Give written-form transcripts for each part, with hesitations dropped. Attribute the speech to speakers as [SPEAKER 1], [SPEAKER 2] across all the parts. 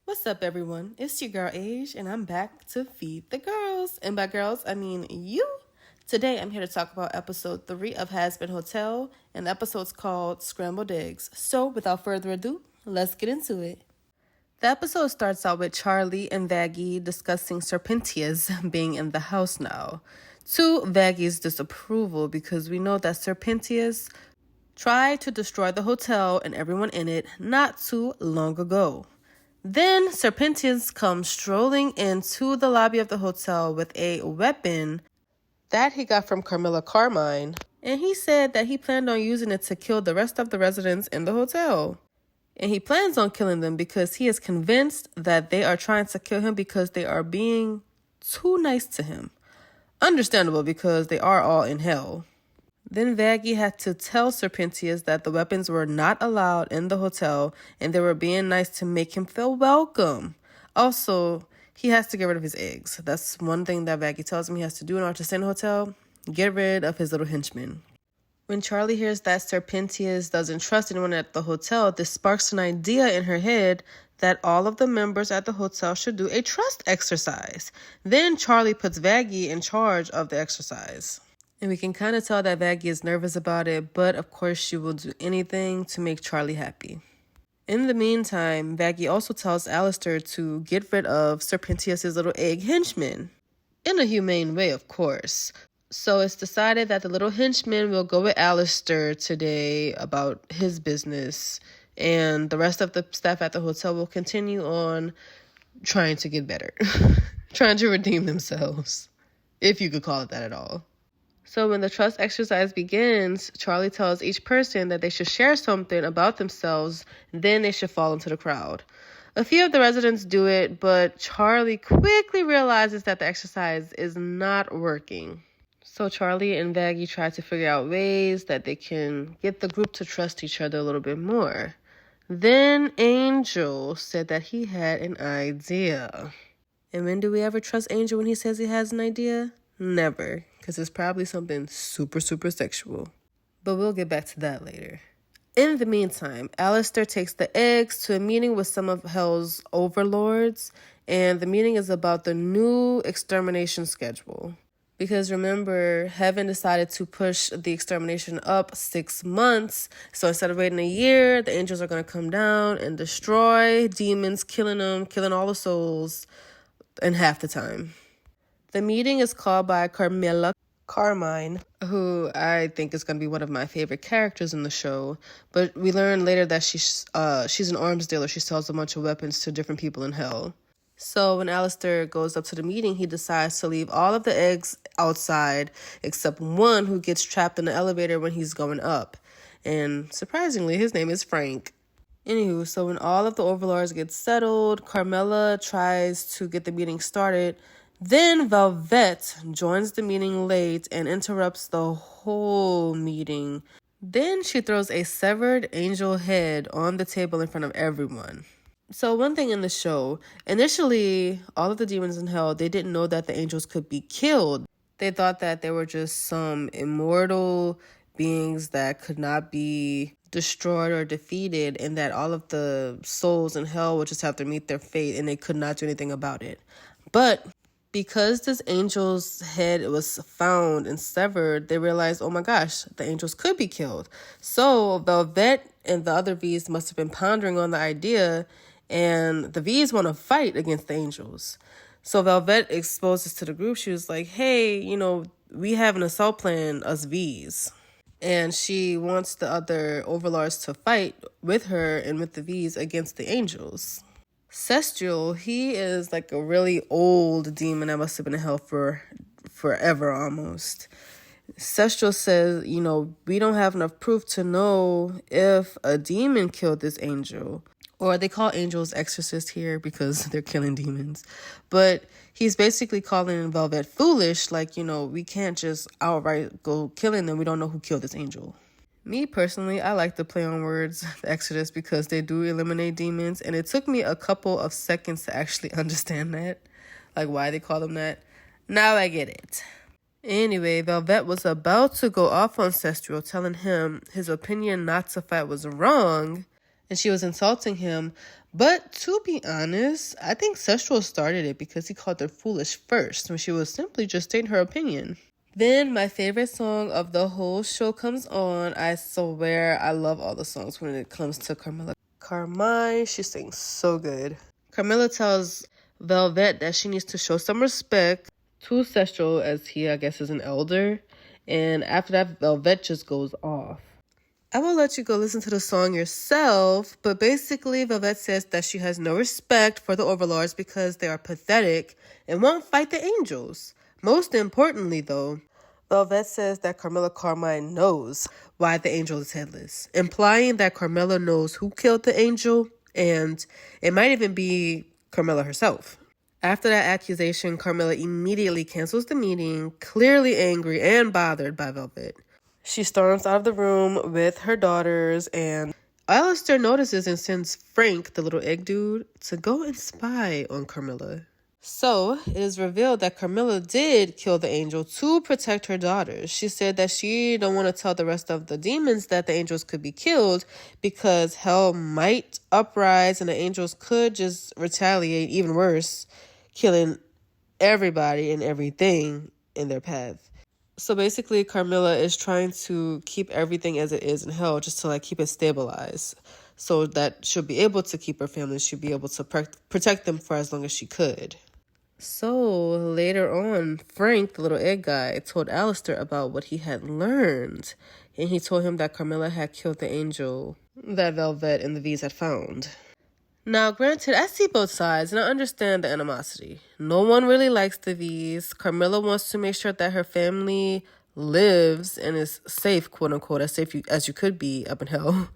[SPEAKER 1] What's up, everyone? It's your girl Age, and I'm back to feed the girls. And by girls, I mean you. Today, I'm here to talk about episode 3 of Hazbin Hotel, and the episode's called Scrambled Eggs. So, without further ado, let's get into it. The episode starts out with Charlie and Vaggie discussing Serpentias being in the house now, to Vaggie's disapproval because we know that Serpentias tried to destroy the hotel and everyone in it not too long ago. Then Serpentius comes strolling into the lobby of the hotel with a weapon that he got from Carmilla Carmine, and he said that he planned on using it to kill the rest of the residents in the hotel. And he plans on killing them because he is convinced that they are trying to kill him because they are being too nice to him. Understandable, because they are all in hell. Then Vaggie had to tell Serpentius that the weapons were not allowed in the hotel and they were being nice to make him feel welcome. Also, he has to get rid of his eggs. That's one thing that Vaggie tells him he has to do in order to stay in the hotel. Get rid of his little henchmen. When Charlie hears that Serpentius doesn't trust anyone at the hotel, this sparks an idea in her head that all of the members at the hotel should do a trust exercise. Then Charlie puts Vaggie in charge of the exercise. And we can kind of tell that Vaggie is nervous about it, but of course she will do anything to make Charlie happy. In the meantime, Vaggie also tells Alistair to get rid of Serpentius' little egg henchman. In a humane way, of course. So it's decided that the little henchman will go with Alistair today about his business, and the rest of the staff at the hotel will continue on trying to get better. Trying to redeem themselves, if you could call it that at all. So when the trust exercise begins, Charlie tells each person that they should share something about themselves, then they should fall into the crowd. A few of the residents do it, but Charlie quickly realizes that the exercise is not working. So Charlie and Vaggie try to figure out ways that they can get the group to trust each other a little bit more. Then Angel said that he had an idea. And when do we ever trust Angel when he says he has an idea? Never, because it's probably something super sexual. But we'll get back to that later. In the meantime, Alistair takes the eggs to a meeting with some of Hell's overlords, and the meeting is about the new extermination schedule. Because remember, Heaven decided to push the extermination up 6 months, so instead of waiting a year, the angels are going to come down and destroy demons, killing them, killing all the souls in half the time. The meeting is called by Carmilla Carmine, who I think is going to be one of my favorite characters in the show. But we learn later that she's an arms dealer. She sells a bunch of weapons to different people in hell. So when Alistair goes up to the meeting, he decides to leave all of the eggs outside except one who gets trapped in the elevator when he's going up. And surprisingly, his name is Frank. Anywho, so when all of the overlords get settled, Carmilla tries to get the meeting started. Then Velvet joins the meeting late and interrupts the whole meeting. Then she throws a severed angel head on the table in front of everyone. So one thing in the show, initially, all of the demons in hell, they didn't know that the angels could be killed. They thought that they were just some immortal beings that could not be destroyed or defeated, and that all of the souls in hell would just have to meet their fate and they could not do anything about it. But because this angel's head was found and severed, they realized, oh my gosh, the angels could be killed. So Velvet and the other V's must have been pondering on the idea, and the V's want to fight against the angels. So Velvet exposes to the group, she was like, hey, we have an assault plan, us V's. And she wants the other overlords to fight with her and with the V's against the angels. Cestial, he is like a really old demon that must have been in hell for forever almost. Cestial says, we don't have enough proof to know if a demon killed this angel. Or they call angels exorcists here because they're killing demons. But he's basically calling Velvet foolish, like, we can't just outright go killing them. We don't know who killed this angel. Me personally, I like to play on words, the Exodus, because they do eliminate demons. And it took me a couple of seconds to actually understand that, like why they call them that. Now I get it. Anyway, Velvet was about to go off on Cestial, telling him his opinion not to fight was wrong, and she was insulting him. But to be honest, I think Sestral started it because he called her foolish first when she was simply just stating her opinion. Then my favorite song of the whole show comes on. I swear I love all the songs when it comes to Carmilla. Carmine, she sings so good. Carmilla tells Velvet that she needs to show some respect to Sestral as he, I guess, is an elder. And after that, Velvet just goes off. I will let you go listen to the song yourself, but basically Velvet says that she has no respect for the overlords because they are pathetic and won't fight the angels. Most importantly, though, Velvet says that Carmilla Carmine knows why the angel is headless, implying that Carmilla knows who killed the angel, and it might even be Carmilla herself. After that accusation, Carmilla immediately cancels the meeting, clearly angry and bothered by Velvet. She storms out of the room with her daughters, and Alistair notices and sends Frank, the little egg dude, to go and spy on Carmilla. So, it is revealed that Carmilla did kill the angel to protect her daughters. She said that she don't want to tell the rest of the demons that the angels could be killed because hell might uprise and the angels could just retaliate even worse, killing everybody and everything in their path. So basically, Carmilla is trying to keep everything as it is in hell just to like keep it stabilized so that she'll be able to keep her family. She'll be able to protect them for as long as she could. So later on, Frank, the little egg guy, told Alistair about what he had learned. And he told him that Carmilla had killed the angel that Velvet and the V's had found. Now, granted, I see both sides and I understand the animosity. No one really likes the V's. Carmilla wants to make sure that her family lives and is safe, quote unquote, as safe as you could be up in hell.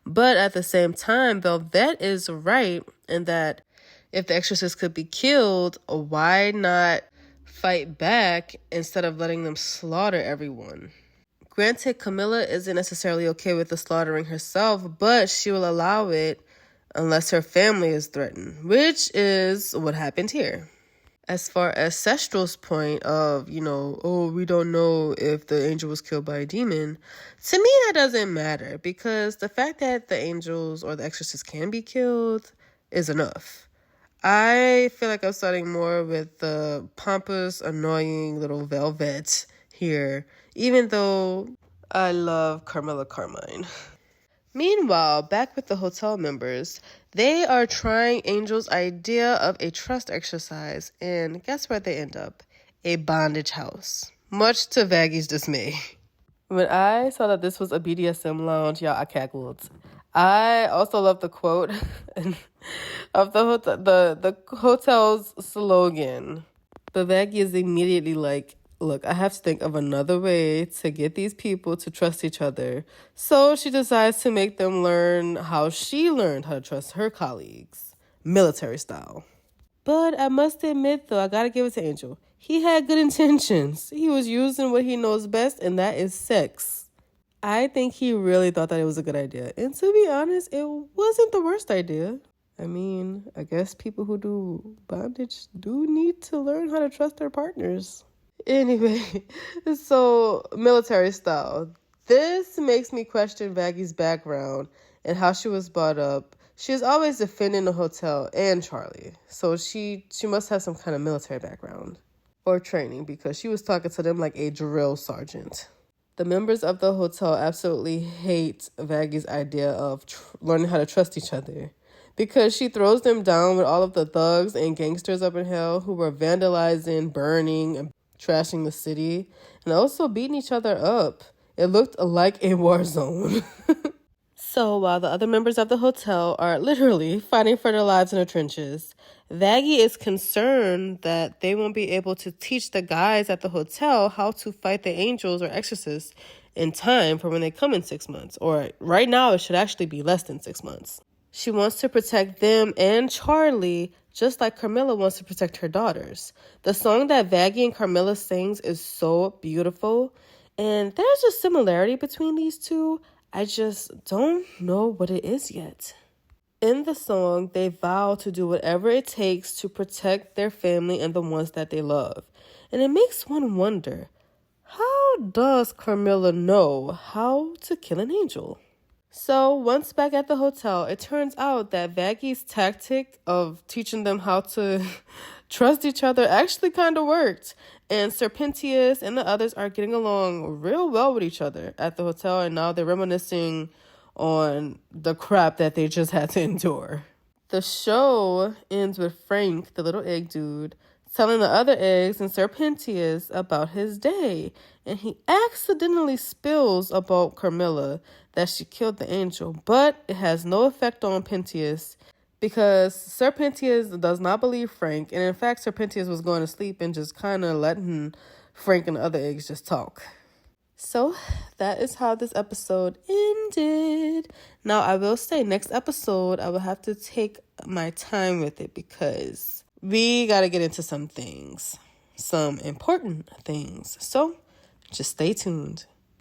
[SPEAKER 1] But at the same time, Velvet is right in that if the exorcist could be killed, why not fight back instead of letting them slaughter everyone? Granted, Camilla isn't necessarily okay with the slaughtering herself, but she will allow it unless her family is threatened, which is what happened here. As far as Sestral's point of, we don't know if the angel was killed by a demon, to me that doesn't matter because the fact that the angels or the exorcist can be killed is enough. I feel like I'm starting more with the pompous, annoying little Velvet here, even though I love Carmilla Carmine. Meanwhile, back with the hotel members, they are trying Angel's idea of a trust exercise, and guess where they end up? A bondage house, much to Vaggie's dismay. When I saw that this was a BDSM lounge, y'all, I cackled. I also love the quote of the hotel's slogan. But Vaggie is immediately like, look, I have to think of another way to get these people to trust each other. So she decides to make them learn how she learned how to trust her colleagues, military style. But I must admit, though, I gotta give it to Angel. He had good intentions. He was using what he knows best, and that is sex. I think he really thought that it was a good idea. And to be honest, it wasn't the worst idea. I mean, I guess people who do bondage do need to learn how to trust their partners. Anyway, so military style. This makes me question Vaggie's background and how she was brought up. She is always defending the hotel and Charlie. So she must have some kind of military background or training because she was talking to them like a drill sergeant. The members of the hotel absolutely hate Vaggie's idea of learning how to trust each other because she throws them down with all of the thugs and gangsters up in hell who were vandalizing, burning, and trashing the city, and also beating each other up. It looked like a war zone. So while the other members of the hotel are literally fighting for their lives in the trenches, Vaggie is concerned that they won't be able to teach the guys at the hotel how to fight the angels or exorcists in time for when they come in 6 months. Or right now, it should actually be less than 6 months. She wants to protect them and Charlie just like Carmilla wants to protect her daughters. The song that Vaggie and Carmilla sings is so beautiful, and there's a similarity between these two. I just don't know what it is yet. In the song, they vow to do whatever it takes to protect their family and the ones that they love. And it makes one wonder, how does Carmilla know how to kill an angel? So once back at the hotel, it turns out that Vaggy's tactic of teaching them how to trust each other actually kind of worked. And Serpentius and the others are getting along real well with each other at the hotel, and now they're reminiscing on the crap that they just had to endure. The show ends with Frank, the little egg dude, telling the other eggs and Serpentius about his day. And he accidentally spills about Carmilla, that she killed the angel. But it has no effect on Pentius because Serpentius does not believe Frank. And in fact, Serpentius was going to sleep and just kind of letting Frank and the other eggs just talk. So that is how this episode ended. Now, I will say next episode, I will have to take my time with it because we got to get into some things, some important things. So just stay tuned.